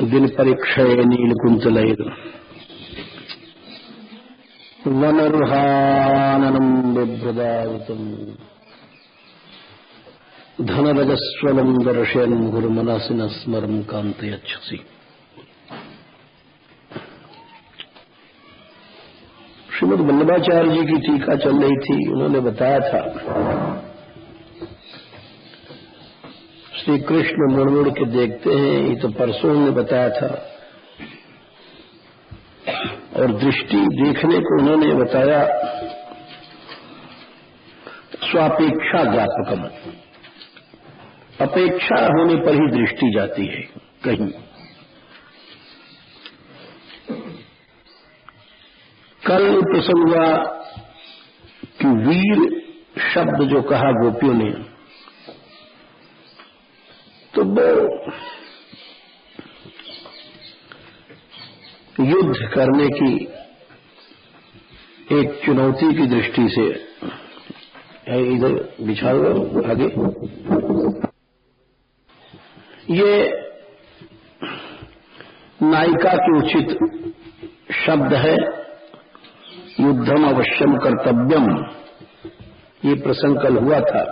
दिन परीक्षय नीलकुंतलैर् वनरुहाननं बिभ्रदायुतं धनरजस्वलं दर्शयन् गुरुमनसि न स्मरन् कान्तयच्छसि। श्रीमद् वल्लभाचार्य जी की टीका चल रही थी। उन्होंने बताया था श्री कृष्ण मुड़ मुड़ के देखते हैं, ये तो परसों ने बताया था। और दृष्टि देखने को उन्होंने बताया स्वापेक्षा ज्ञापकम, अपेक्षा होने पर ही दृष्टि जाती है कहीं। कल प्रसंग हुआ कि वीर शब्द जो कहा गोपियों ने, तो वो युद्ध करने की एक चुनौती की दृष्टि से है। इधर बिछा दो आगे। ये नायिका के उचित शब्द है। युद्धम अवश्यम कर्तव्यम, ये प्रसंग कल हुआ था।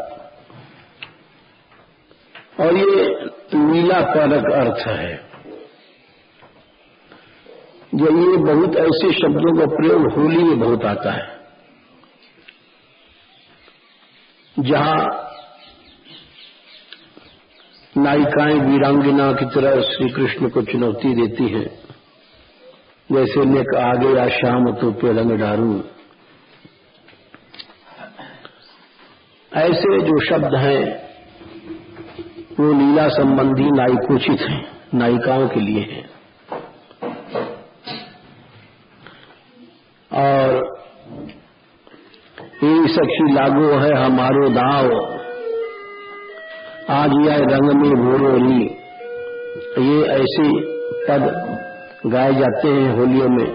और ये लीलापरक अर्थ है। ये बहुत ऐसे शब्दों का प्रयोग होली में बहुत आता है, जहां नायिकाएं वीरांगना की तरह श्री कृष्ण को चुनौती देती हैं। जैसे लेक आगे या शाम तो पे रंग डारू, ऐसे जो शब्द हैं वो लीला संबंधी नायिकोचित हैं, नायिकाओं के लिए हैं। और ये सखी लागो है हमारो दाव, आज यह रंग में भोरोली, ये ऐसे पद गाए जाते हैं होलियों में।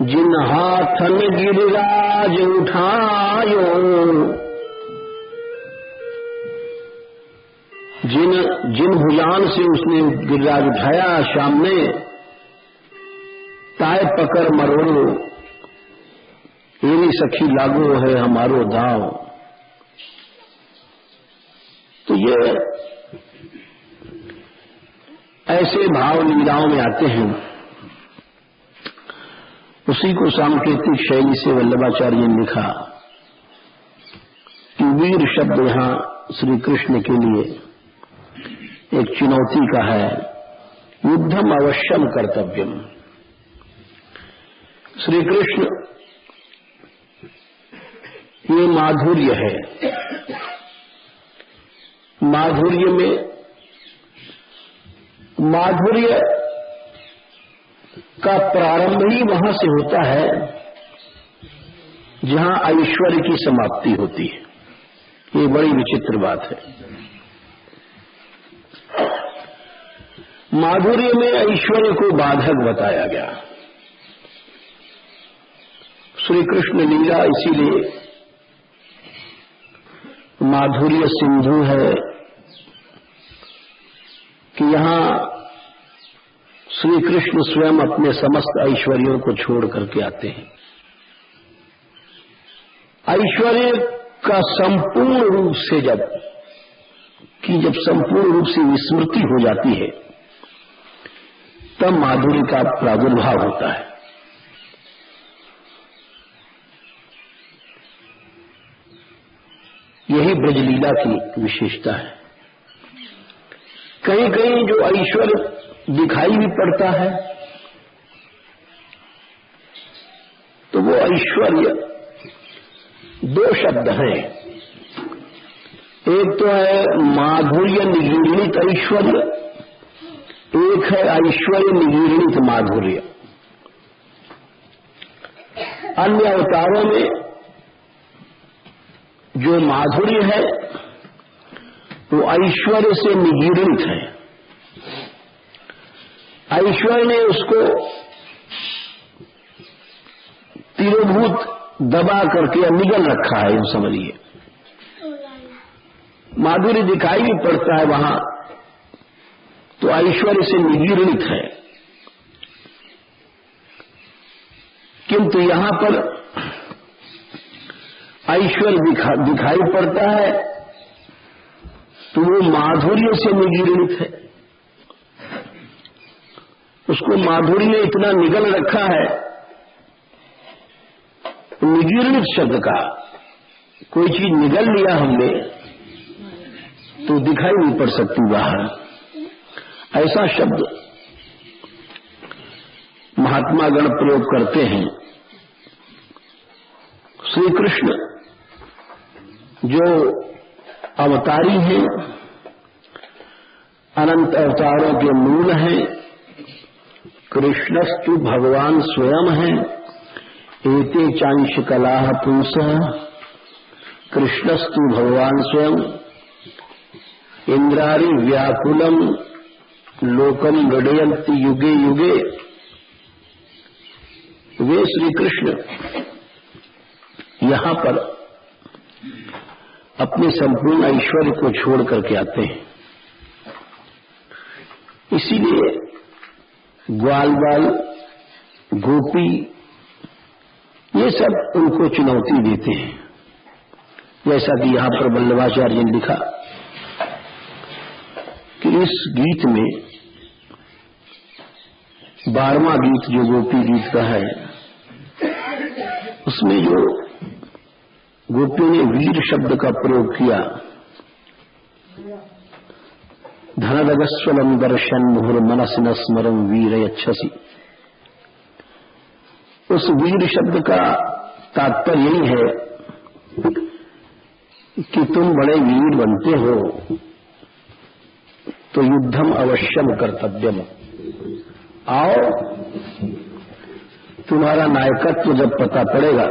जिन हाथन गिरिराज उठायो, जिन भुजान से उसने गिरिराज उठाया सामने, ताय पकड़ मरोड़ो, एरी सखी लागो है हमारो दाव। तो ये ऐसे भाव लीलाओं में आते हैं। उसी को सांकेतिक शैली से वल्लभाचार्य ने लिखा कि वीर शब्द यहां श्री कृष्ण के लिए एक चुनौती का है। युद्धम अवश्यम कर्तव्यम। श्री कृष्ण ये माधुर्य है। माधुर्य में माधुर्य का प्रारंभ ही वहां से होता है जहां ऐश्वर्य की समाप्ति होती है। ये बड़ी विचित्र बात है। माधुर्य में ऐश्वर्य को बाधक बताया गया। श्री कृष्ण लीला इसीलिए माधुर्य सिंधु है कि यहां श्री कृष्ण स्वयं अपने समस्त ऐश्वर्यों को छोड़ करके आते हैं। ऐश्वर्य का संपूर्ण रूप से जब संपूर्ण रूप से विस्मृति हो जाती है, तब माधुर्य का प्रादुर्भाव होता है। यही ब्रजलीला की विशेषता है। कहीं कहीं जो ऐश्वर्य दिखाई भी पड़ता है, तो वो ऐश्वर्य दो शब्द हैं। एक तो है माधुर्य निगीर्णित ऐश्वर्य, एक है ऐश्वर्य निगीर्णित माधुर्य। अन्य अवतारों में जो माधुर्य है वो ऐश्वर्य से निगीर्णित है। ऐश्वर्य ने उसको तिरोभूत दबा करके निगल रखा है, यूं समझिए। माधुर्य दिखाई भी पड़ता है वहां, तो ऐश्वर्य से निगीर्णित है। किंतु यहां पर ऐश्वर्य दिखाई पड़ता है तो वो माधुर्य से निगीर्णित है। उसको माधुर्य ने इतना निगल रखा है। निगीर्णित शब्द का, कोई चीज निगल लिया हमने तो दिखाई नहीं पड़ सकती बाहर, ऐसा शब्द महात्मा गण प्रयोग करते हैं। श्री कृष्ण जो अवतारी हैं, अनंत अवतारों के मूल हैं, कृष्णस्तु भगवान स्वयं हैं। एते चांश कलाः पुंसः, कृष्णस्तु भगवान स्वयं। इंद्रारि व्याकुलम लोकम गडयन्ति युगे युगे। वे श्री कृष्ण यहां पर अपने संपूर्ण ऐश्वर्य को छोड़ करके आते हैं। इसीलिए ग्वाल बाल, गोपी, ये सब उनको चुनौती देते हैं। जैसा कि यहां पर वल्लभाचार्य ने लिखा कि इस गीत में 12वां गीत जो गोपी गीत का है, उसमें जो गोपियों ने वीर शब्द का प्रयोग किया, धनदगस्वलम दर्शन मुहुर मनस न स्मरम वीर यच्छसि, उस वीर शब्द का तात्पर्य यही है कि तुम बड़े वीर बनते हो तो युद्धम अवश्यम कर्तव्यम। आओ, तुम्हारा नायकत्व जब पता पड़ेगा,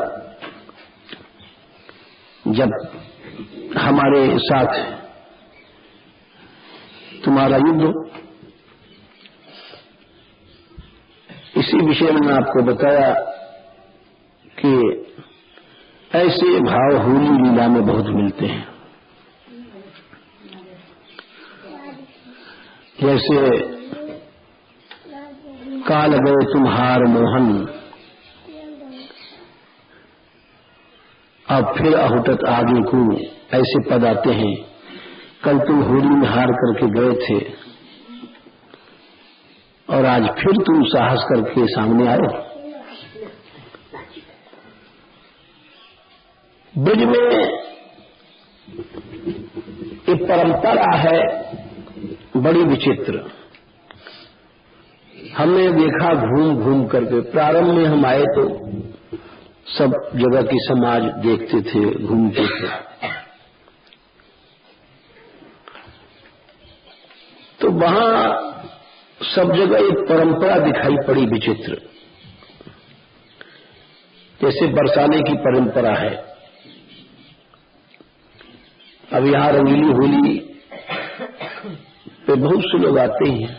जब हमारे साथ तुम्हारा युद्ध। इसी विषय में मैं आपको बताया कि ऐसे भाव होली लीला में बहुत मिलते हैं। जैसे काल गए तुम्हार मोहन, अब फिर अहुटत आगे को, ऐसे पद आते हैं। कल तुम होली में हार करके गए थे और आज फिर तुम साहस करके सामने आए। ब्रज में एक परंपरा है बड़ी विचित्र। हमने देखा घूम घूम करके, प्रारंभ में हम आए तो सब जगह की समाज देखते थे, घूमते थे। तो वहां सब जगह एक परंपरा दिखाई पड़ी विचित्र। जैसे बरसाने की परंपरा है, अब यहां रंगीली होली पे बहुत से लोग आते ही हैं,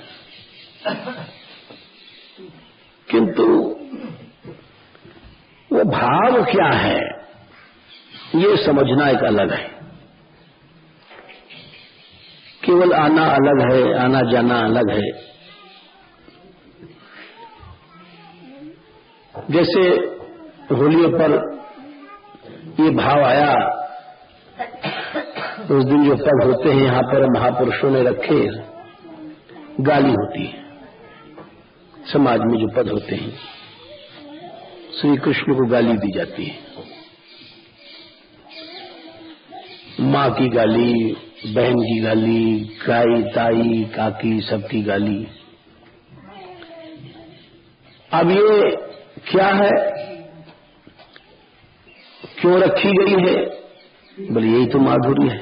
किंतु वो भाव क्या है ये समझना एक अलग है। केवल आना अलग है, आना जाना अलग है। जैसे होलियों पर ये भाव आया, उस दिन जो पद होते हैं यहां पर महापुरुषों ने रखे, गाली होती है। समाज में जो पद होते हैं, श्री कृष्ण को गाली दी जाती है। मां की गाली, बहन की गाली, काई ताई काकी सबकी गाली। अब ये क्या है, क्यों रखी गई है? बोले यही तो माधुर्य है।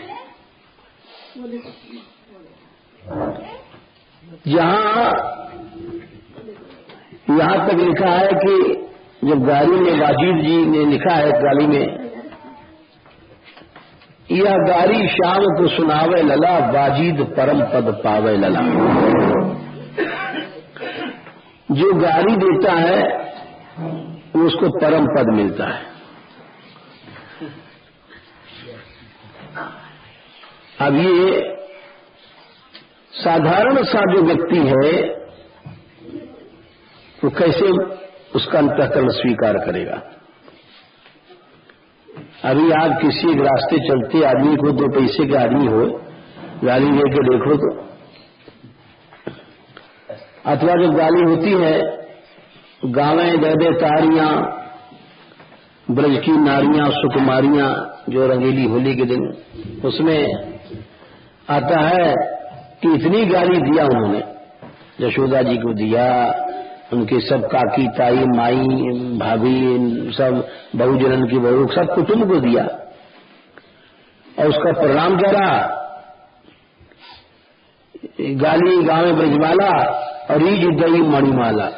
यहां तक लिखा है कि जब गाली में वाजिद जी ने लिखा है, गाली में, यह गारी श्याम को सुनावे लला, वाजिद परम पद पावे लला। जो गारी देता है उसको परम पद मिलता है। अब ये साधारण सा जो व्यक्ति है वो कैसे उसका अंतःकरण स्वीकार करेगा? अभी आप किसी एक रास्ते चलते आदमी को, 2 पैसे के आदमी हो, गाली लेके देखो तो, अथवा जब गाली होती है, गावें दे दे तारियां, ब्रज की नारियां सुकुमारियां, जो रंगीली होली के दिन, उसमें आता है कि इतनी गाली दिया उन्होंने, यशोदा जी को दिया, उनके सब काकी ताई माई भाभी सब बहुजनन की बहू सब कुटुंब को दिया, और उसका परिणाम क्या रहा? गाली गावे ब्रजमाला और ईज दई मणिमाला।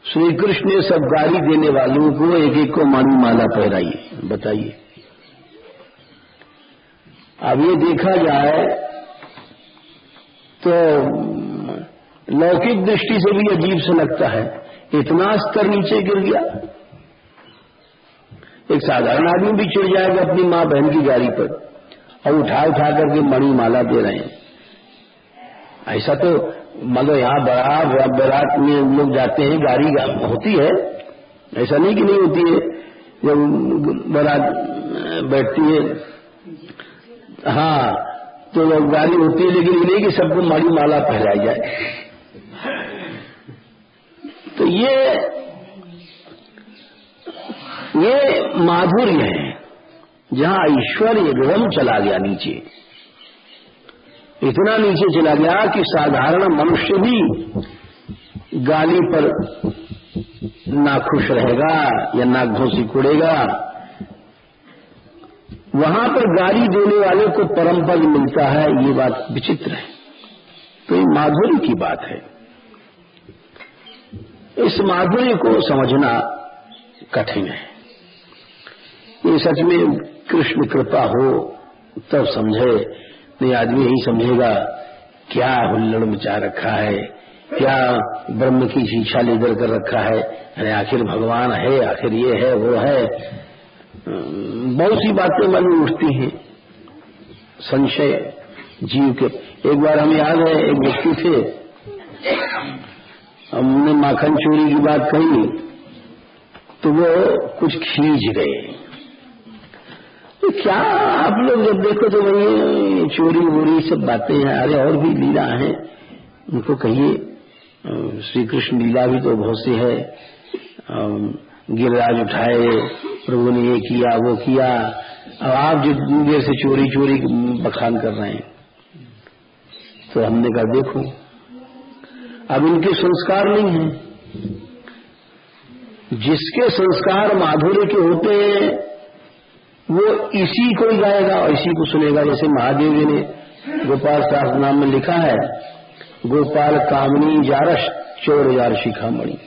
श्री कृष्ण ने सब गाली देने वालों को एक एक को मणिमाला पहराई। बताइए, अब ये देखा जाए तो लौकिक दृष्टि से भी अजीब से लगता है, इतना स्तर नीचे गिर गया। एक साधारण आदमी भी चिढ़ जाएगा अपनी मां बहन की गाली पर, और उठा उठा करके मणिमाला दे रहे हैं। ऐसा तो मतलब यहां बारात में लोग जाते हैं, गाड़ी होती है, ऐसा नहीं कि नहीं होती है, जब बारात बैठती है, हाँ, तो गाड़ी होती है, लेकिन ये नहीं कि सबको मणिमाला पहनाई जाए। तो ये माधुर्य है जहां ऐश्वर्य एकदम चला गया नीचे, इतना नीचे चला गया कि साधारण मनुष्य भी गाली पर ना खुश रहेगा या ना घोंसी कुड़ेगा। वहां पर गाली देने वाले को परम पद मिलता है, ये बात विचित्र है। तो ये माधुर्य की बात है। इस माधुर्य को समझना कठिन है। ये सच में कृष्ण कृपा हो तब समझे, नहीं आदमी यही समझेगा क्या हुल्लड़ मचा रखा है, क्या ब्रह्म की शिक्षा लेकर कर रखा है, अरे आखिर भगवान है, आखिर ये है वो है, बहुत सी बातें मन में उठती हैं, संशय जीव के। एक बार हमें याद है, एक व्यक्ति थे, हमने माखन चोरी की बात कही तो वो कुछ खींच गए। तो क्या आप लोग जब देखो तो वही चोरी वोरी सब बातें हैं, अरे और भी लीला है, उनको कहिए श्री कृष्ण लीला भी तो बहुत सी है, गिरिराज उठाए, प्रभु ने ये किया वो किया, अब आप जितनी देर से चोरी चोरी बखान कर रहे हैं। तो हमने कहा देखो, अब इनके संस्कार नहीं हैं, जिसके संस्कार माधुर्य के होते हैं वो इसी को ही गाएगा और इसी को सुनेगा। जैसे महादेव जी ने गोपाल शास्त्र नाम में लिखा है, गोपाल कामनी जारस चोर जार शिखामणि,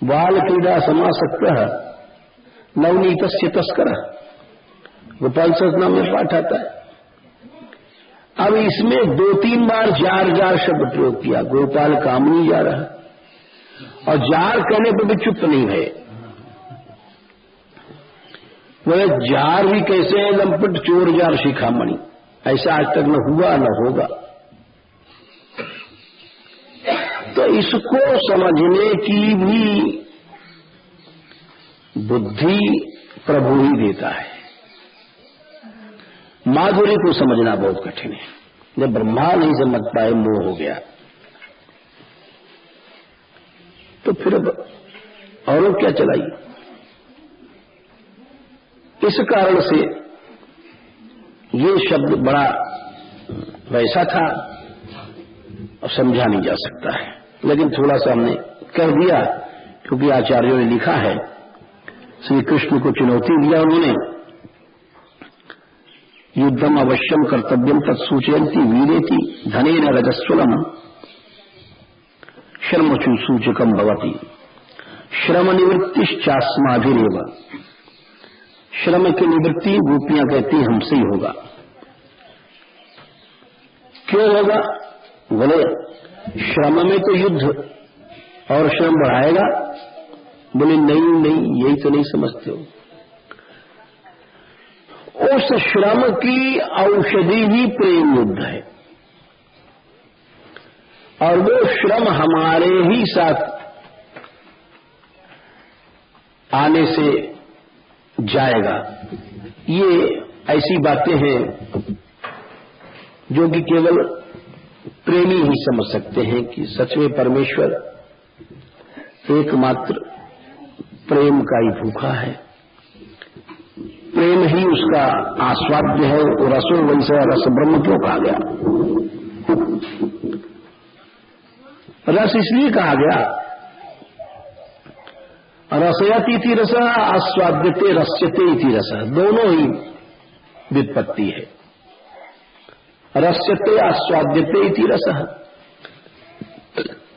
बाल क्रीड़ा समासक्त नवनीत तस्कर, गोपाल शास्त्र नाम में पाठ आता है। अब इसमें 2-3 बार जार जार शब्द प्रयोग किया, गोपाल कामनी जा रहा, और जार कहने पर भी चुप नहीं है। वह जार भी कैसे है, लंपट चोर जार शिखामणि, ऐसा आज तक न हुआ न होगा। तो इसको समझने की भी बुद्धि प्रभु ही देता है। माधुर्य को समझना बहुत कठिन है। जब ब्रह्मा नहीं समझ पाए, मोह हो गया, तो फिर और क्या चलाई। इस कारण से ये शब्द बड़ा वैसा था और समझा नहीं जा सकता है, लेकिन थोड़ा सा हमने कह दिया क्योंकि आचार्यों ने लिखा है, श्री कृष्ण को चुनौती दिया उन्होंने, युद्धम अवश्यम कर्तव्यम तत्सूचयंती वीरेति धनेन रजस्वलम श्रमचु सूचकम भवति श्रम निवृत्तिश्चास्माभिरेव। श्रम की निवृत्ति गोपियां कहती हमसे ही होगा। क्यों होगा? बोले श्रम में तो युद्ध और श्रम बढ़ाएगा। बोले नहीं नहीं, यही तो नहीं समझते हो। उस श्रम की औषधि ही प्रेम युद्ध है, और वो श्रम हमारे ही साथ आने से जाएगा। ये ऐसी बातें हैं जो कि केवल प्रेमी ही समझ सकते हैं कि सच में परमेश्वर एकमात्र प्रेम का ही भूखा है, प्रेम ही उसका आस्वाद्य है। वो रसो वैसे रस ब्रह्म क्यों कहा गया? रस इसलिए कहा गया, रसयति इति रस, आस्वाद्यते रस्यते इति रस, दोनों ही व्युत्पत्ति है। रस्यते आस्वाद्यते इति रस,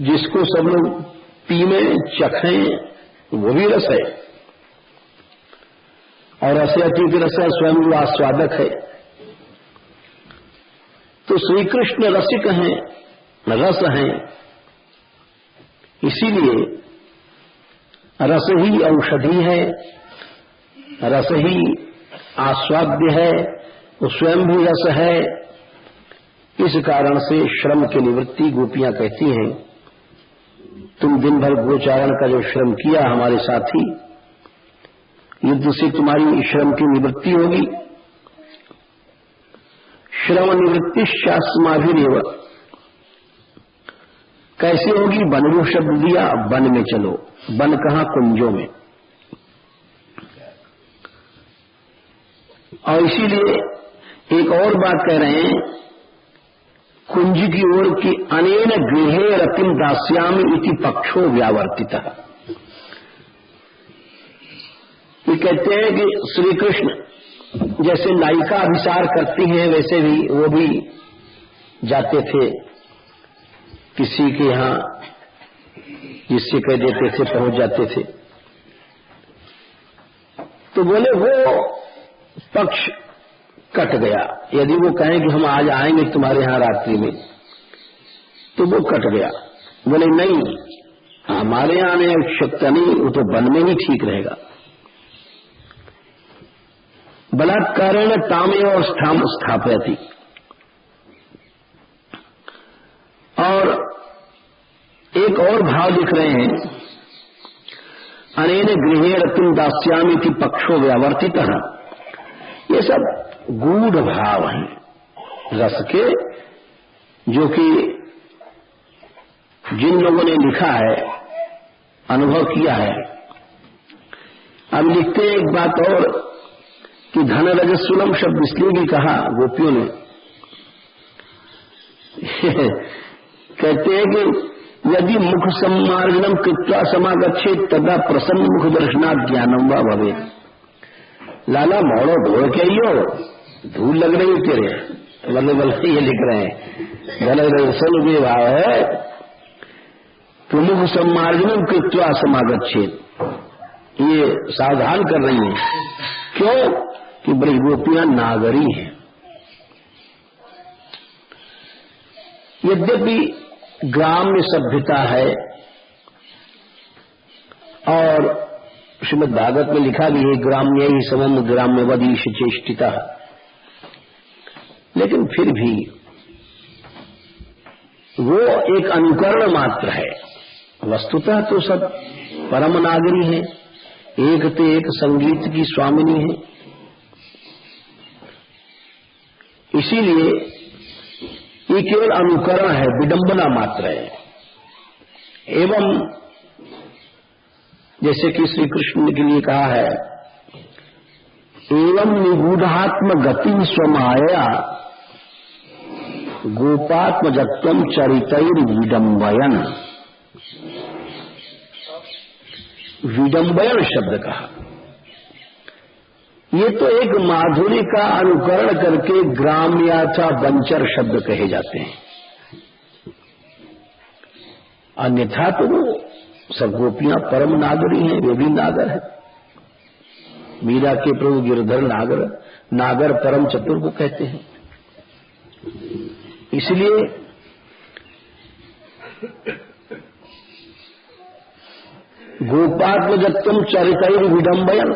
जिसको सब लोग पीमें चखें वो भी रस है, और रसयति इति रस स्वयं वो आस्वादक है। तो श्री कृष्ण रसिक हैं, रस हैं, इसीलिए रस ही औषधि है, रस ही आस्वाद्य है, वो स्वयं भी रस है। इस कारण से श्रम की निवृत्ति गोपियां कहती हैं, तुम दिन भर गोचारण का जो श्रम किया हमारे साथी, युद्ध से तुम्हारी श्रम की निवृत्ति होगी। श्रम निवृत्ति शास्माभिरेव, कैसे होगी? वनरू शब्द दिया, वन में चलो। वन कहां? कुंजों में। और इसीलिए एक और बात कह रहे हैं कुंज की ओर की, अनेन गृहे रतिम दास्यामि इति पक्षो व्यावर्तितः। ये कहते हैं कि श्री कृष्ण जैसे नायिका अभिसार करती हैं, वैसे भी वो भी जाते थे किसी के यहां, जिससे कह देते थे पहुंच जाते थे। तो बोले वो पक्ष कट गया। यदि वो कहें कि हम आज आएंगे तुम्हारे यहां रात्रि में, तो वो कट गया। बोले नहीं, हमारे यहां आने आवश्यकता नहीं, वो तो वन में ही ठीक रहेगा। बलात्कारेण तामेव और स्थापयति। और एक और भाव लिख रहे हैं, अनेन गृहे रतिम दास्यामीति पक्षो व्यावर्तितः। ये सब गूढ़ भाव हैं रस के, जो कि जिन लोगों ने लिखा है, अनुभव किया है। अब लिखते हैं एक बात और कि धन रजस्वलम शब्द इसलिए भी कहा गोपियों ने कहते हैं कि यदि मुख सम्मार्जनम कृत्वा समागच्छेत तदा प्रसन्न मुख दर्शनात् ज्ञानम वा भवेत्। लाला मोड़ो ढोल के ही हो, धूल लग रही तेरे, बल्ले ये लिख रहे हैं। धन रजस्वल भी भाव है कि मुख सम्मार्जनम कृत्वा समागच्छेत, ये सावधान कर रही है। क्यों? कि ब्रज गोपियां नागरी हैं। यद्यपि ग्राम्य सभ्यता है, और श्रीमद् भागवत में लिखा भी है ग्राम्य ही समम ग्राम्यवदीश चेष्टिता, लेकिन फिर भी वो एक अनुकरण मात्र है। वस्तुतः तो सब परम नागरी हैं, एक ते एक संगीत की स्वामिनी है। इसीलिए ये केवल अनुकरण है, विडंबना मात्र है। एवं जैसे कि श्री कृष्ण ने के लिए कहा है, एवं निगूढ़ात्म गति स्वमाया गोपात्मजत्वम चरितैर विडंबयन। विडंबयन शब्द कहा, ये तो एक माधुरी का अनुकरण करके ग्राम्य अथवा बंचर शब्द कहे जाते हैं। अन्यथा तो वो सब गोपियां परम नागरी हैं, वे भी नागर है। मीरा के प्रभु गिरधर नागर, नागर परम चतुर को कहते हैं। इसलिए गोपात्मजत्वम चरितैर विडंबयन,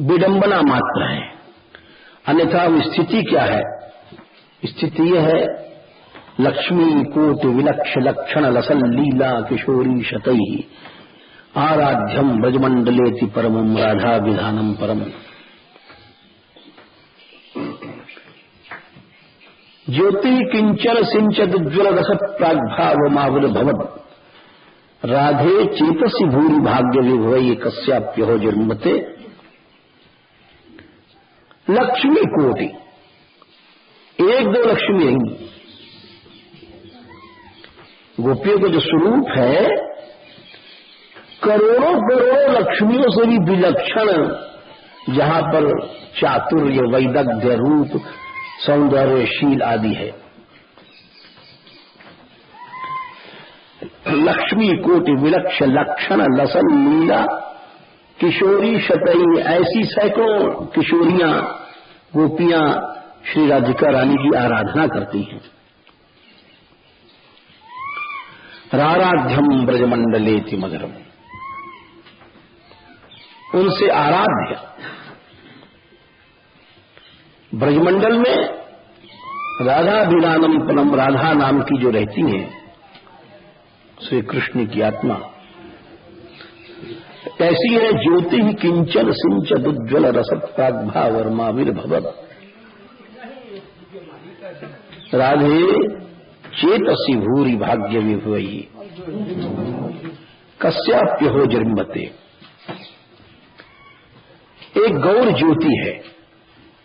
विडंबना मात्र है, अन्यथा स्थिति क्या है? स्थिति यह है, लक्ष्मी कोटि विलक्ष लक्षण लसल लीला किशोरी शतई आराध्यम ब्रजमंडलेति परमम राधा विधानम परम। ज्योति किंचन सिंचद उज्ज्वल रस प्राग्भाव मावुर भवद राधे चेतसी भूरि भाग्य विभवई कस्याप्यहो जन्मते। लक्ष्मी कोटि, एक दो लक्ष्मी नहीं, गोपियों का जो स्वरूप है करोड़ों करोड़ों लक्ष्मियों से भी विलक्षण, जहां पर चातुर्य वैदग्ध्य रूप सौंदर्यशील आदि है। लक्ष्मी कोटि विलक्ष लक्षण लसन लीला किशोरी शतई, ऐसी सैकड़ों किशोरियां गोपियां श्री राधिका रानी की आराधना करती हैं। राराध्यम ब्रजमंडलेति मधुरम, उनसे आराध्य ब्रजमंडल में राधा विलानम पलम, राधा नाम की जो रहती हैं श्री कृष्ण की आत्मा, ऐसी है ज्योति ही किंचन सिंचद उज्ज्वल रसत्प्राग्भावर्माविर भवद राधे चेतसी भूरि भाग्य विभवई कस्याप्यहो जन्मते। एक गौर ज्योति है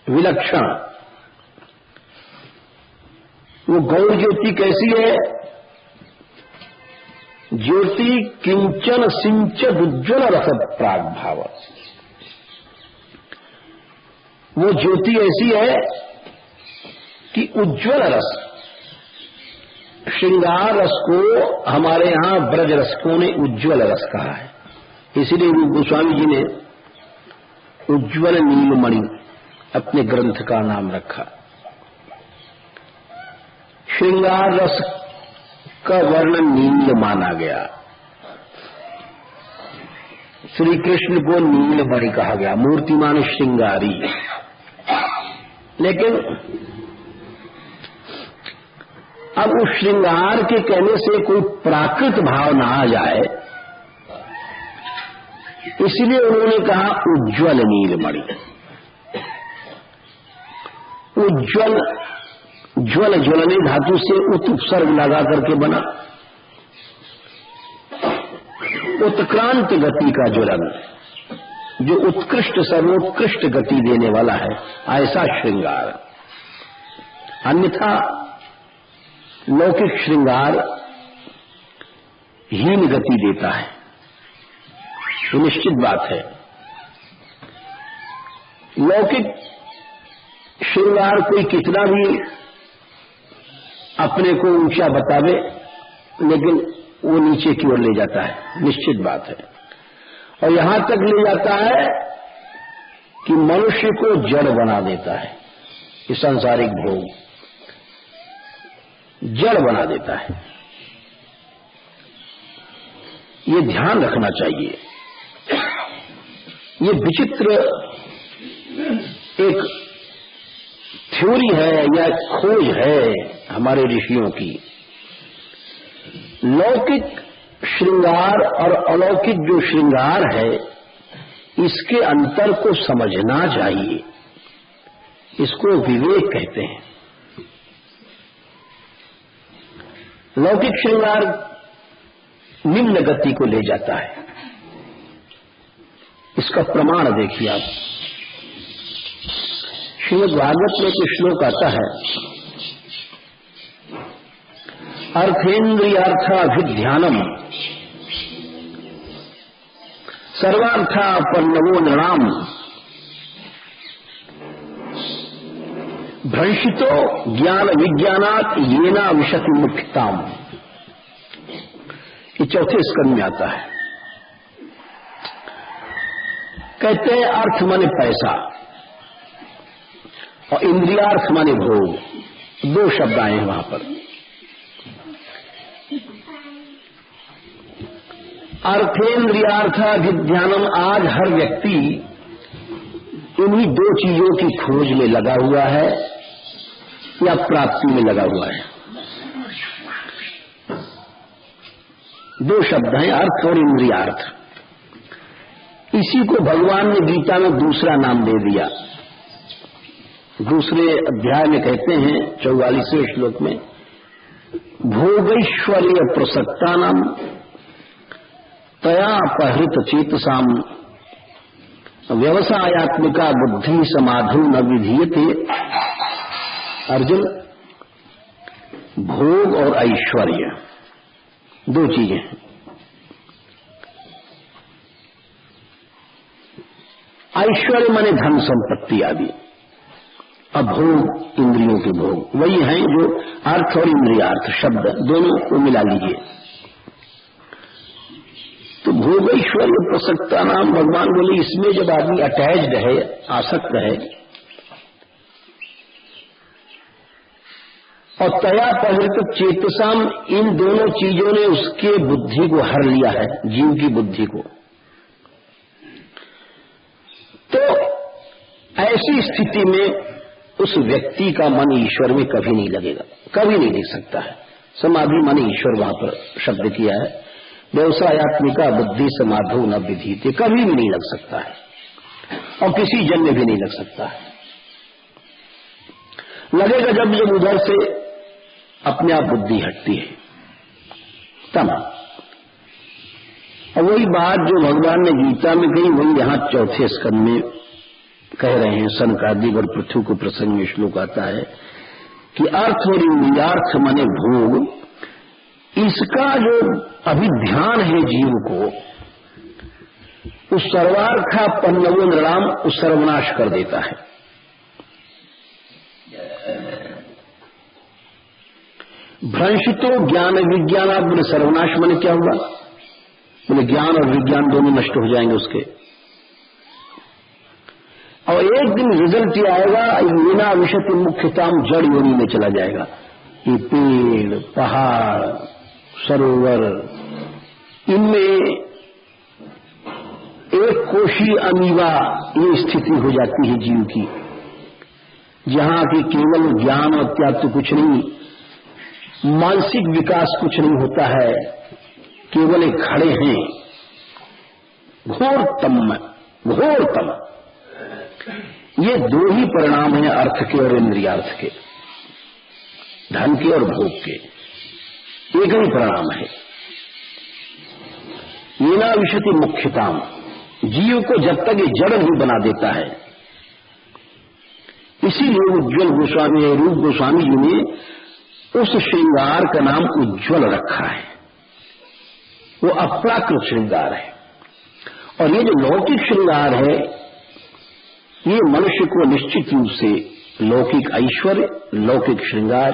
विलक्षण, वो गौर ज्योति कैसी है? ज्योति किंचन सिंचद उज्ज्वल रसद प्राग्भाव, वो ज्योति ऐसी है कि उज्ज्वल रस, श्रृंगार रस को हमारे यहां ब्रज रसकों ने उज्ज्वल रस कहा है, इसीलिए गोस्वामी जी ने उज्ज्वल नीलमणि अपने ग्रंथ का नाम रखा। श्रृंगार रस का वर्णन नील माना गया, श्री कृष्ण को नीलमणि कहा गया, मूर्तिमान श्रृंगारी। लेकिन अब उस श्रृंगार के कहने से कोई प्राकृत भाव ना आ जाए, इसलिए उन्होंने कहा उज्ज्वल नीलमणि। उज्ज्वल, ज्वल ज्वलने धातु से उत उपसर्ग लगा करके बना, उत्क्रांत गति का ज्वलन, जो उत्कृष्ट सर्वोत्कृष्ट गति देने वाला है, ऐसा श्रृंगार। अन्यथा लौकिक श्रृंगार हीन गति देता है, ये निश्चित बात है। लौकिक श्रृंगार कोई कितना भी अपने को ऊंचा बतावे, लेकिन वो नीचे की ओर ले जाता है, निश्चित बात है। और यहां तक ले जाता है कि मनुष्य को जड़ बना देता है, ये सांसारिक भोग जड़ बना देता है। ये ध्यान रखना चाहिए। ये विचित्र एक थ्योरी है या खोज है हमारे ऋषियों की। लौकिक श्रृंगार और अलौकिक जो श्रृंगार है, इसके अंतर को समझना चाहिए, इसको विवेक कहते हैं। लौकिक श्रृंगार निम्न गति को ले जाता है, इसका प्रमाण देखिए आप। श्रीमद् भागवत में कुछ श्लोक आता है, अर्थेन्द्रियार्थाभिध्यानम सर्वार्थापन्नवो नृणाम भ्रंशितो ज्ञान विज्ञानात् येना विशति मुख्यताम। ये चौथे स्कंद में आता है। कहते हैं अर्थ माने पैसा और इंद्रियार्थ माने भोग, दो शब्द आए हैं वहां पर। अर्थेन्द्रियार्थाभिध्यानम, आज हर व्यक्ति इन्हीं दो चीजों की खोज में लगा हुआ है या प्राप्ति में लगा हुआ है। दो शब्द हैं, अर्थ और इंद्रियार्थ। इसी को भगवान ने गीता में दूसरा नाम दे दिया। दूसरे अध्याय में कहते हैं 44वें श्लोक में, भोगैश्वर्य प्रसक्तानाम तया अपहृत चेतसाम व्यवसायात्मिका बुद्धि समाधु न विधीयते। अर्जुन, भोग और ऐश्वर्य दो चीजें हैं। ऐश्वर्य माने धन संपत्ति आदि, अभोग इंद्रियों के भोग वही हैं जो अर्थ और इंद्रियार्थ शब्द दोनों को मिला लीजिए। तो भोग ऐश्वर्य प्रसक्ता नाम, भगवान बोले इसमें जब आदमी अटैच्ड है, आसक्त है, और तया पहृत चेतसाम, इन दोनों चीजों ने उसके बुद्धि को हर लिया है, जीव की बुद्धि को, तो ऐसी स्थिति में उस व्यक्ति का मन ईश्वर में कभी नहीं लगेगा, कभी नहीं देख सकता है। समाधि मन ईश्वर वहां पर शब्द किया है। व्यवसायात्मिका बुद्धि समाधु न विधीयते, कभी भी नहीं लग सकता है और किसी जन्म में भी नहीं लग सकता है। लगेगा जब जब उधर से अपने आप बुद्धि हटती है तब। और वही बात जो भगवान ने गीता में कही वही यहां चौथे स्कंद में कह रहे हैं। सनकादिक और पृथु को प्रसंग में श्लोक आता है कि अर्थ और इंद्रियार्थ माने भोग, इसका जो अभिध्यान है जीव को, उस सर्वार्था पन्नवो नृणाम, उस सर्वनाश कर देता है। भ्रंशितो ज्ञान विज्ञान, आप बोले सर्वनाश माने क्या हुआ? बोले ज्ञान और विज्ञान दोनों नष्ट हो जाएंगे उसके, और एक दिन रिजल्ट ये आएगा, बिना विषति मुख्यताम जड़ योनि में चला जाएगा। ये पेड़ पहाड़ सरोवर, इनमें एक कोशी अमीवा ये स्थिति हो जाती है जीव की, जहां की केवल ज्ञान और त्याग तो कुछ नहीं, मानसिक विकास कुछ नहीं होता है, केवल एक खड़े हैं घोरतम। ये दो ही परिणाम हैं अर्थ के और इंद्रियार्थ के, धन के और भोग के, एक ही परिणाम है। येना विशति मुख्यताम, जीव को जब तक ये जड़ नहीं बना देता है। इसीलिए उज्ज्वल गोस्वामी, रूप गोस्वामी जी ने उस श्रृंगार का नाम उज्ज्वल रखा है। वो अप्राकृत श्रृंगार है, और ये जो लौकिक श्रृंगार है ये मनुष्य को निश्चित रूप से लौकिक ऐश्वर्य, लौकिक श्रृंगार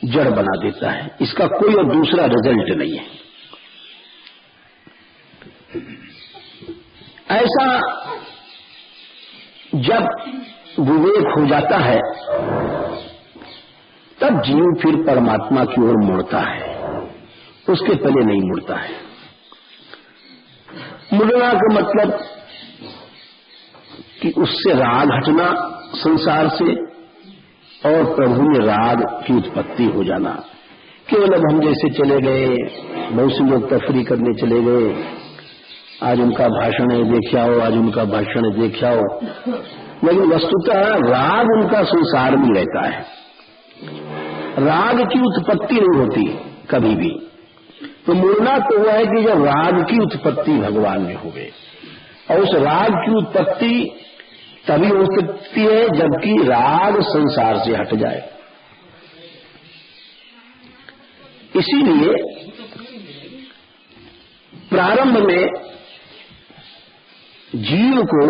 जड़ बना देता है। इसका कोई और दूसरा रिजल्ट नहीं है। ऐसा जब विवेक हो जाता है तब जीव फिर परमात्मा की ओर मुड़ता है, उसके पहले नहीं मुड़ता है। मुड़ना का मतलब कि उससे राग हटना संसार से, और प्रभु में राग की उत्पत्ति हो जाना। केवल अब हम जैसे चले गए, बहुत से लोग तफरी करने चले गए, आज उनका भाषण है देखा हो, आज उनका भाषण है देखा हो, लेकिन वस्तुतः राग उनका संसार में रहता है। राग की उत्पत्ति नहीं होती कभी भी। तो मुड़ना तो वह है कि जब राग की उत्पत्ति भगवान में हो गए, और उस राग की उत्पत्ति तभी हो सकती है जबकि राग संसार से हट जाए। इसीलिए प्रारंभ में जीव को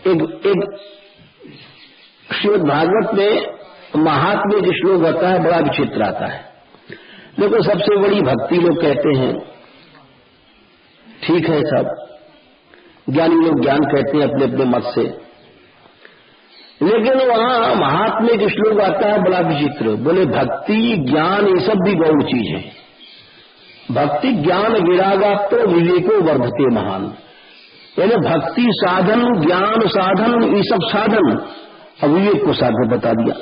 एक श्रीमद् भागवत में महात्म्य जो श्लोक आता है बड़ा विचित्र आता है। देखो, सबसे बड़ी भक्ति लोग कहते हैं, ठीक है, सब ज्ञानी लोग ज्ञान कहते हैं अपने अपने मत से, लेकिन वहां महात्म्य जो श्लोक आता है बड़ा विचित्र। बोले भक्ति ज्ञान ये सब भी गौण चीज है। भक्ति ज्ञान विरागा तो विवेको वर्धते महान। यानी भक्ति साधन, ज्ञान साधन, ये सब साधन, अब विवेक को साधन बता दिया।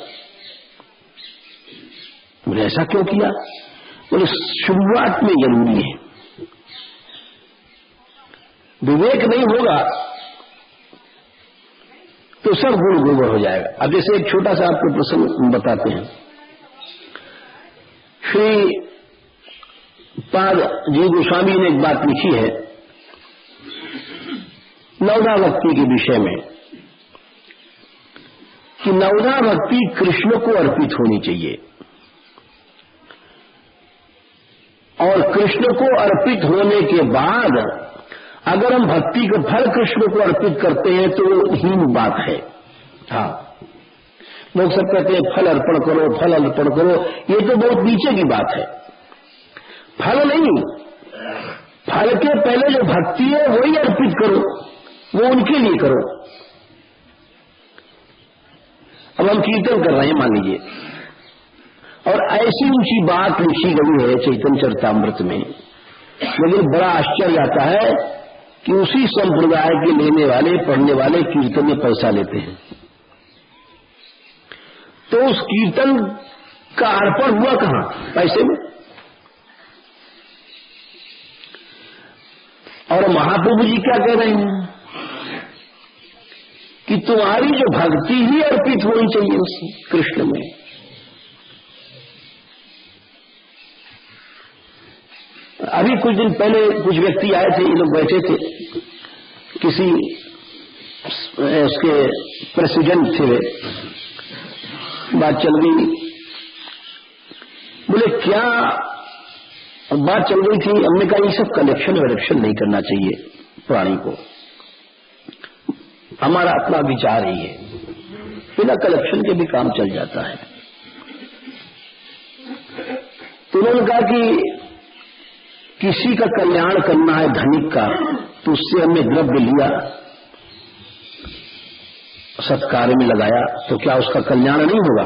बोले ऐसा क्यों किया? बोले शुरुआत में जरूरी है, विवेक नहीं होगा तो सब गुण गोबर हो जाएगा। अब जैसे एक छोटा सा आपको प्रसंग बताते हैं। श्री पाद जी गोस्वामी ने एक बात लिखी है नवधा भक्ति के विषय में कि नवधा भक्ति कृष्ण को अर्पित होनी चाहिए, और कृष्ण को अर्पित होने के बाद अगर हम भक्ति का फल कृष्ण को अर्पित करते हैं तो हीन बात है। हाँ, लोग सब कहते हैं फल अर्पण करो, फल अर्पण करो, ये तो बहुत नीचे की बात है। फल नहीं, फल के पहले जो भक्ति है वही अर्पित करो, वो उनके लिए करो। अब हम कीर्तन कर रहे हैं मान लीजिए, और ऐसी ऊंची बात लिखी गई है चैतन्य चरितामृत में, लेकिन बड़ा आश्चर्य आता है कि उसी संप्रदाय के लेने वाले, पढ़ने वाले कीर्तन में पैसा लेते हैं। तो उस कीर्तन का अर्पण हुआ कहां? पैसे में। और महाप्रभु जी क्या कह रहे हैं कि तुम्हारी जो भक्ति ही अर्पित होनी चाहिए उस कृष्ण में। अभी कुछ दिन पहले कुछ व्यक्ति आए थे, ये लोग बैठे थे, किसी उसके प्रेसिडेंट थे वे, बात चल गई। बोले क्या बात चल गई थी? हमने कहा ये सब कलेक्शन वलेक्शन नहीं करना चाहिए प्राणी को, हमारा अपना विचार ही है, बिना कलेक्शन के भी काम चल जाता है। तो उन्होंने कहा कि किसी का कल्याण करना है धनिक का, तो उससे हमने द्रव्य लिया, सत्कार्य में लगाया, तो क्या उसका कल्याण नहीं होगा?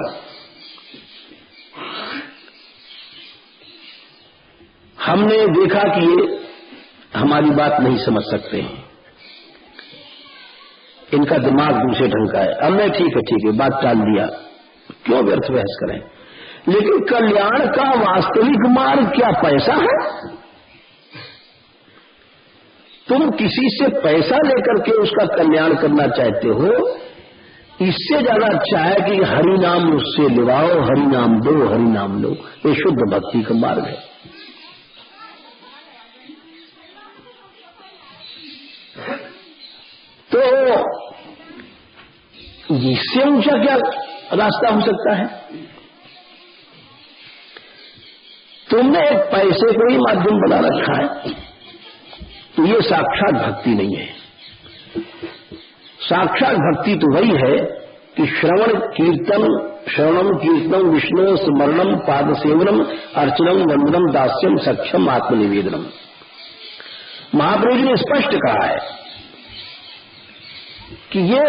हमने देखा कि ये हमारी बात नहीं समझ सकते हैं, इनका दिमाग दूसरे ढंग का है। अब मैं ठीक है बात टाल दिया, क्यों व्यर्थ बहस करें। लेकिन कल्याण का वास्तविक मार्ग क्या पैसा है? तुम किसी से पैसा लेकर के उसका कल्याण करना चाहते हो, इससे ज्यादा अच्छा है कि हरि नाम उससे लिवाओ, हरि नाम दो, हरि नाम लो। ये शुद्ध भक्ति का मार्ग है। तो इससे ऊंचा क्या रास्ता हो सकता है? तुमने एक पैसे को ही माध्यम बना रखा है, तो ये साक्षात भक्ति नहीं है। साक्षात भक्ति तो वही है कि श्रवणम कीर्तनम विष्णु स्मरणम पाद सेवनम अर्चनम वंदनम दास्यम सक्षम आत्मनिवेदनम। महाप्रभु जी ने स्पष्ट कहा है कि ये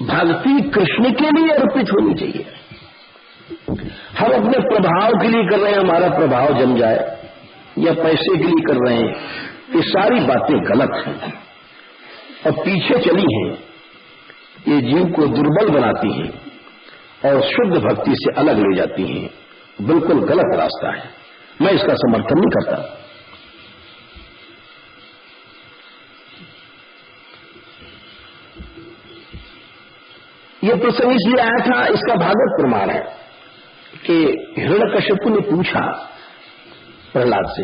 भक्ति कृष्ण के लिए अर्पित होनी चाहिए। हम अपने प्रभाव के लिए कर रहे हैं, हमारा प्रभाव जम जाए, या पैसे के लिए कर रहे हैं, ये सारी बातें गलत हैं और पीछे चली हैं। ये जीव को दुर्बल बनाती हैं और शुद्ध भक्ति से अलग ले जाती हैं। बिल्कुल गलत रास्ता है, मैं इसका समर्थन नहीं करता। ये प्रसंग इसलिए आया था, इसका भागवत प्रमाण है कि हिरण्यकश्यप ने पूछा प्रहलाद से,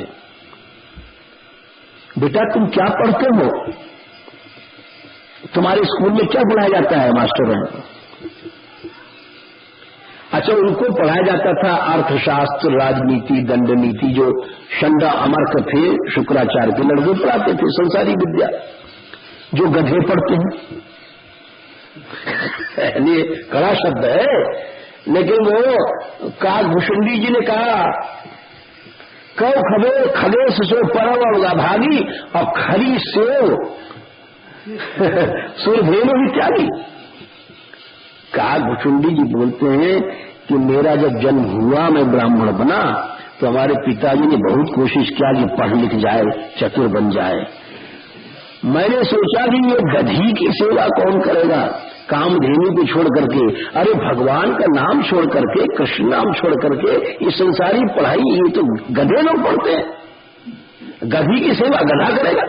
बेटा तुम क्या पढ़ते हो? तुम्हारे स्कूल में क्या पढ़ाया जाता है मास्टर में? अच्छा, उनको पढ़ाया जाता था अर्थशास्त्र, राजनीति, दंड नीति, जो शंडा अमर्क थे शुक्राचार्य के लड़के पढ़ाते थे, संसारी विद्या जो गधे पढ़ते हैं। ये कड़ा शब्द है, लेकिन वो काकभूषुंडी जी ने कहा, कौ खबे खलेश सो परव भागी और खरी सेव सुरभेनु ही त्यागी। काकभूषुंडी जी बोलते हैं कि मेरा जब जन्म हुआ, मैं ब्राह्मण बना, तो हमारे पिताजी ने बहुत कोशिश किया कि पढ़ लिख जाए, चतुर बन जाए, मैंने सोचा कि ये गधी की सेवा कौन करेगा, कामधेनु को छोड़ करके, अरे भगवान का नाम छोड़ करके, कृष्ण नाम छोड़ करके ये संसारी पढ़ाई ये तो गधे लोग पढ़ते हैं, गधी की सेवा गधा करेगा।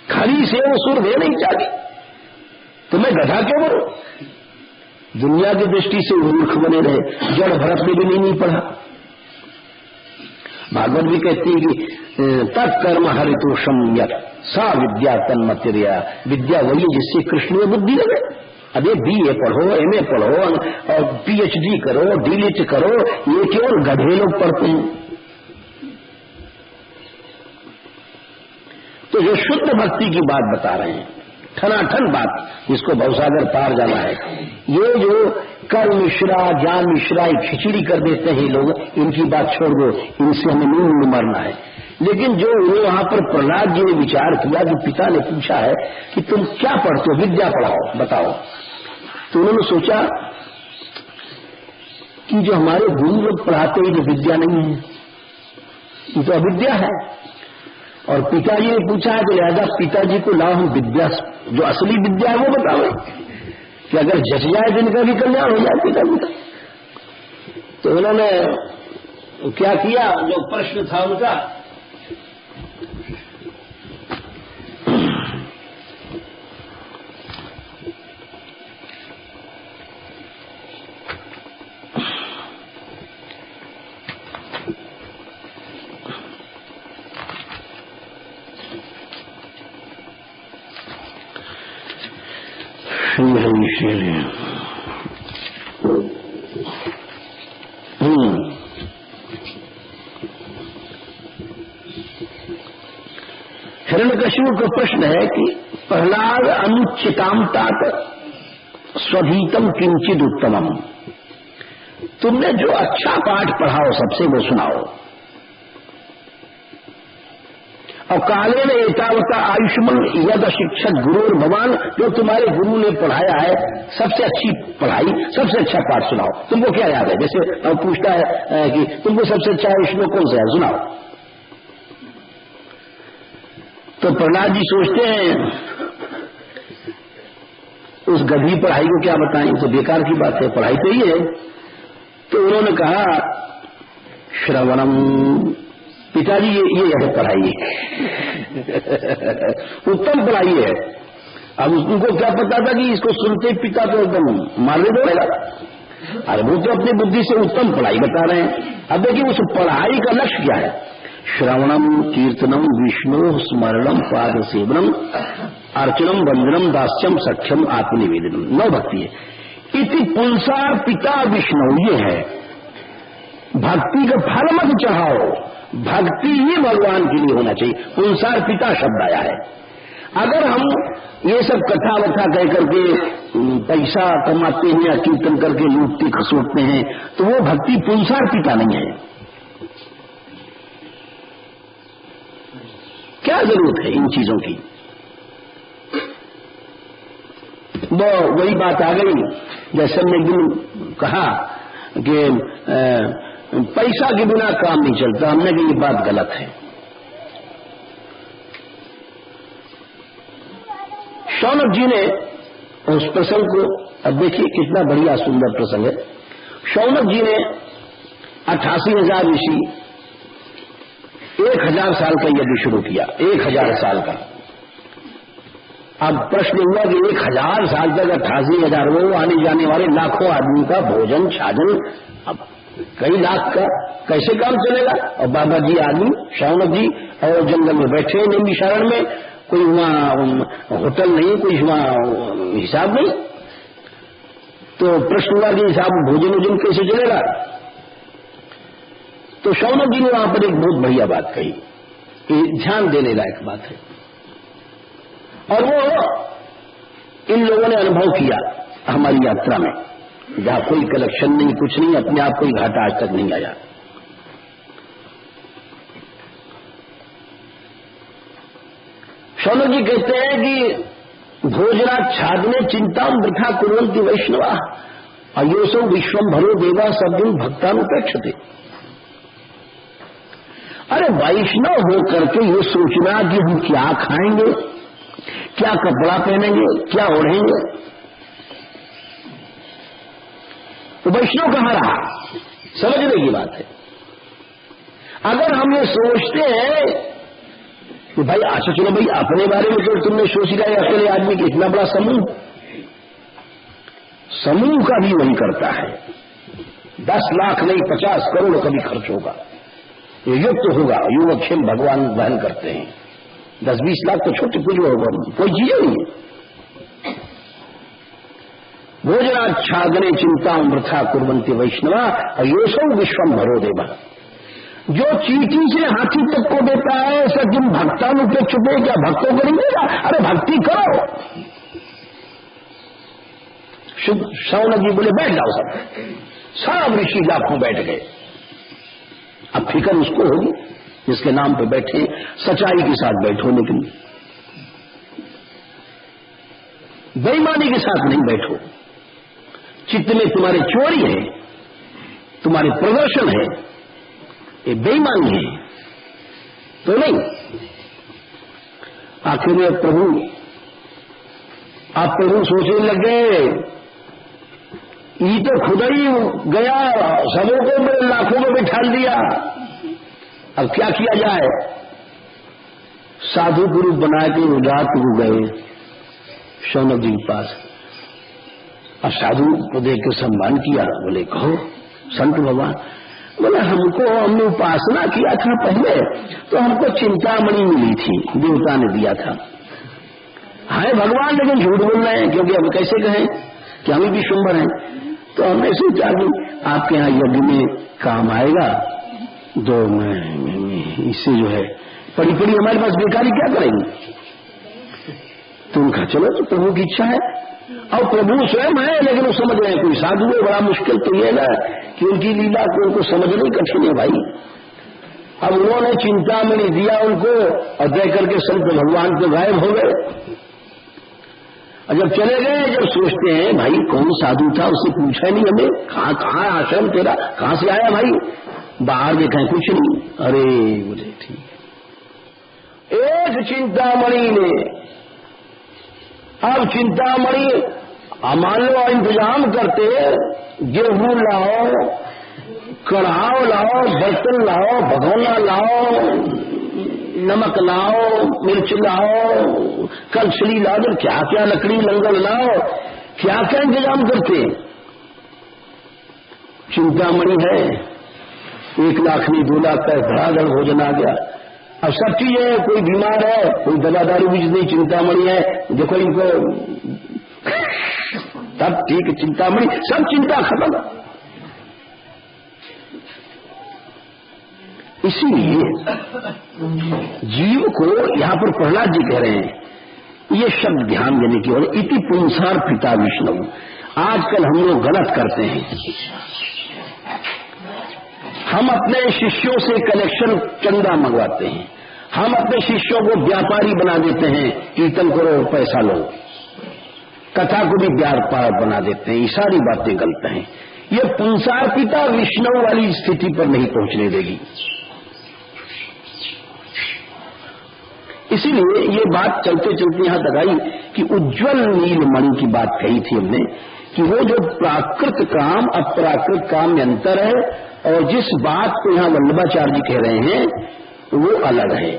खाली सेव सुर दे नहीं चाहिए तो मैं गधा क्यों करूं? दुनिया की दृष्टि से मूर्ख बने रहे, जड़ भरत ने भी नहीं पढ़ा। भागवत भी कहती है कि तत्कर्म हरितोषम यत् सा विद्या तन्मतिर्या, विद्या वही जिससे कृष्ण में बुद्धि लगे। अरे BA पढ़ो, MA पढ़ो और PhD करो, DLit करो, ये केवल गधे लोग पढ़ते हैं। तो जो शुद्ध भक्ति की बात बता रहे हैं, ठनाठन बात, जिसको भवसागर पार जाना है, ये जो कर्म मिश्रा ज्ञान मिश्रा खिचड़ी कर देते हैं लोग, इनकी बात छोड़ दो, इनसे हमें नहीं मरना है। लेकिन जो वहां पर प्रहलाद जी ने विचार किया कि पिता ने पूछा है कि तुम क्या पढ़ते हो, विद्या पढ़ाओ बताओ, तो उन्होंने सोचा कि जो हमारे गुरु लोग पढ़ाते हैं ये विद्या नहीं है, ये तो अविद्या है। और पिताजी ने पूछा है तो लिहाजा पिताजी को लाओ, हम विद्या जो असली विद्या है वो बताओ कि अगर जच जाए तो इनका भी कल्याण हो जाए पिताजी का। तो उन्होंने क्या किया, जो प्रश्न था उनका, हिरण्यकशिपु का प्रश्न है कि प्रहलाद अनुचिताम तात स्वधीतम किंचित उत्तमम, तुमने जो अच्छा पाठ पढ़ाओ सबसे वो सुनाओ। और काले ने एतावता आयुष्मान यद शिक्षक गुरु भगवान, जो तुम्हारे गुरु ने पढ़ाया है सबसे अच्छी पढ़ाई, सबसे अच्छा पाठ सुनाओ। तुमको क्या याद है? जैसे पूछता है कि तुमको सबसे अच्छा श्लोक कौन सा है, सुनाओ। तो प्रहलाद जी सोचते हैं उस गधी पढ़ाई को क्या बताएं, तो बेकार की बात है, पढ़ाई तो ही है। तो उन्होंने कहा श्रवणम, पिताजी ये है पढ़ाई उत्तम पढ़ाई है। अब उनको क्या पता था कि इसको सुनते पिता तो एकदम मारने दौड़ेगा। अरे वो तो अपनी बुद्धि से उत्तम पढ़ाई बता रहे हैं। अब देखिए उस पढ़ाई का लक्ष्य क्या है, श्रवणम कीर्तनम विष्णु स्मरणम पाद सेवनम अर्चनम वंदनम दास्यम सख्यम आत्मनिवेदनम, 9 भक्ति है। इति पुंसार पिता विष्णु, ये है भक्ति का फल मत चढ़ाओ, भक्ति ही भगवान के लिए होना चाहिए। पुंसार पिता शब्द आया है। अगर हम ये सब कथा वथा कह करके पैसा कमाते हैं या कीर्तन करके लूटते खसोटते हैं, तो वो भक्ति पुंसार पिता नहीं है। क्या जरूरत है इन चीजों की? वो वही बात आ गई, जैसे हमने एक दिन कहा कि पैसा के बिना काम नहीं चलता। हमने कहा ये बात गलत है। शौनक जी ने उस प्रसंग को, अब देखिए कितना बढ़िया सुंदर प्रसंग है। शौनक जी ने 88,000 ऋषि 1000 साल का यज्ञ शुरू किया, 1000 साल का। अब प्रश्न हुआ कि 1000 साल तक 88,000 वो आने जाने वाले लाखों आदमी का भोजन छाजन, अब कई लाख का कैसे काम चलेगा? और बाबा जी आदमी शौनक जी और जंगल में बैठे नंदी शरण में, कोई वहां होटल नहीं, कोई वहां हिसाब नहीं। तो प्रश्न हुआ कि हिसाब भोजन वोजन कैसे चलेगा? तो शौनक जी ने वहां पर एक बहुत बढ़िया बात कही, ध्यान देने लायक बात है। और वो इन लोगों ने अनुभव किया हमारी यात्रा में, जहां कोई कलेक्शन नहीं, कुछ नहीं, अपने आप कोई घाटा आज तक नहीं आया। शौनक जी कहते हैं कि भोजना छादने चिंता वृथा कुर्वन्ति वैष्णवा अयोसो विश्वम भरो देवा सद्गुण भक्तानुपेक्षते। अरे वैष्णव हो करके ये सोचना कि हम क्या खाएंगे, क्या कपड़ा पहनेंगे, क्या ओढ़ेंगे, तो वैष्णव कहां रहा? समझने की बात है। अगर हम ये सोचते हैं कि भाई अच्छा चलो भाई अपने बारे में तो तुमने सोच लिया है, अकेले आदमी की इतना बड़ा समूह का भी वही करता है। 10 लाख नहीं 50 करोड़ कभी खर्च होगा, ये युग तो होगा, युवक खेल भगवान वहन करते हैं। 10-20 लाख तो छोटे कुछ होगा, कोई चीज नहीं है। भोजनाच्छादने चिंता वृथा कुर्वन्ति वैष्णवा अयोसौ विश्वम भरो देवा। जो चींटी से हाथी तक को देता है ऐसा जिन भक्तानु पे छुपे, क्या भक्तों को नहीं देगा? अरे भक्ति करो। शौनक जी बोले बैठ जाओ सब ऋषि लाखों बैठ गए। अब फिक्र उसको होगी जिसके नाम पे बैठे, सच्चाई के साथ बैठो, लेकिन बेईमानी के साथ नहीं बैठो। चित्त में तुम्हारे चोरी है, तुम्हारे प्रदर्शन है, ये बेईमानी है तो नहीं। आखिर में प्रभु आप प्रभु सोचने लग गए, ये तो खुदा ही गया, सबों को मेरे लाखों में बिठा दिया, अब क्या किया जाए? साधु गुरु बना के रात को गए शौनक जी के पास, और साधु को देख के सम्मान किया। बोले कहो संत भगवान। बोले हमने उपासना किया था पहले, तो हमको चिंतामणि मिली थी, देवता ने दिया था। हाय भगवान, लेकिन झूठ बोल रहे हैं, क्योंकि अब कैसे कहें कि हम भी विश्वम्भर हैं। तो हमने सोचा कि आपके यहाँ यज्ञ में काम आएगा, तो मैं इससे जो है पड़ी पड़ी हमारे पास बेकारी क्या करेंगे। तो उनका चलो तो प्रभु की इच्छा है, और प्रभु स्वयं है, लेकिन वो समझ रहे हैं कोई साधु है। बड़ा मुश्किल तो ये ना कि उनकी लीला को उनको समझना ही कठिन है भाई। अब उन्होंने चिंतामणि दिया उनको, और दे करके संत भगवान को गायब हो गए। और जब चले गए, जब सोचते हैं भाई कौन साधु था, उससे पूछा नहीं हमें, कहाँ आश्रम तेरा, कहां से आया भाई? बाहर देखा कुछ नहीं। अरे बोले ठीक, एक चिंतामणि ने, अब चिंतामणि मान लो इंतजाम करते, गेहूं लाओ, कढ़ाव लाओ, बर्तन लाओ, भगोना लाओ, नमक लाओ, मिर्च लाओ, कलछली लाओ, क्या क्या लकड़ी लंगल लाओ, क्या क्या इंतजाम करते। चिंतामणि है, 1 लाख नहीं 2 लाख का धड़ाधड़ भोजन आ गया। अब सब चीजें, कोई बीमार है, कोई दवा दारू भी नहीं, चिंतामणि है, देखो इनको तब ठीक है, चिंतामणि, सब चिंता खत्म। इसीलिए जीव को यहां पर प्रहलाद जी कह रहे हैं, ये शब्द ध्यान देने की ओर, इति पुंसार पिता विष्णु। आजकल हम लोग गलत करते हैं, हम अपने शिष्यों से कलेक्शन चंदा मंगवाते हैं, हम अपने शिष्यों को व्यापारी बना देते हैं, कीर्तन करो पैसा लो, कथा को भी व्यापार बना देते हैं। ये सारी बातें गलत हैं। ये पुंसार पिता विष्णु वाली स्थिति पर नहीं पहुंचने देगी। इसीलिए ये बात चलते चलते यहां तक आई कि उज्ज्वल नीलमणि की बात कही थी हमने, कि वो जो प्राकृत काम अप्राकृत काम में अंतर है, और जिस बात को यहां वल्लभाचार्य जी कह रहे हैं वो अलग है।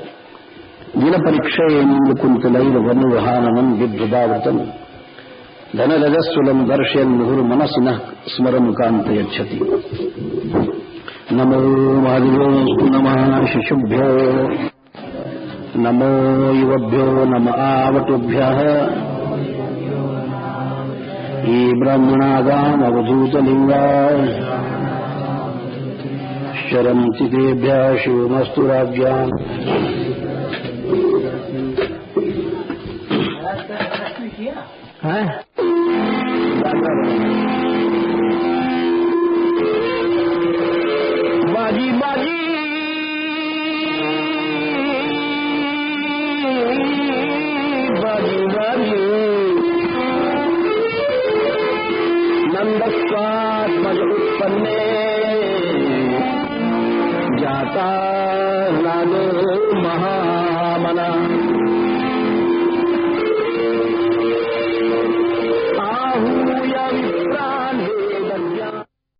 जिन परीक्षे नील कुंतलैर वनुहानम विभ्रदावतम धन रजस्वलम दर्शयन मुहुर मनसिनः स्मरम कांत यच्छति। नमो महादेवो नमः शिशुभ्यो नमो युवभ्यो नम आवटुभ्यः ये ब्रह्मणागाम अवधूतलिंगाय शरन्ति तेभ्यः शिवमस्तु राज्ञाम्। बाजी बाजी बाजी बाजी नंदस्वात्मज उत्पन्ने माता नानो महामना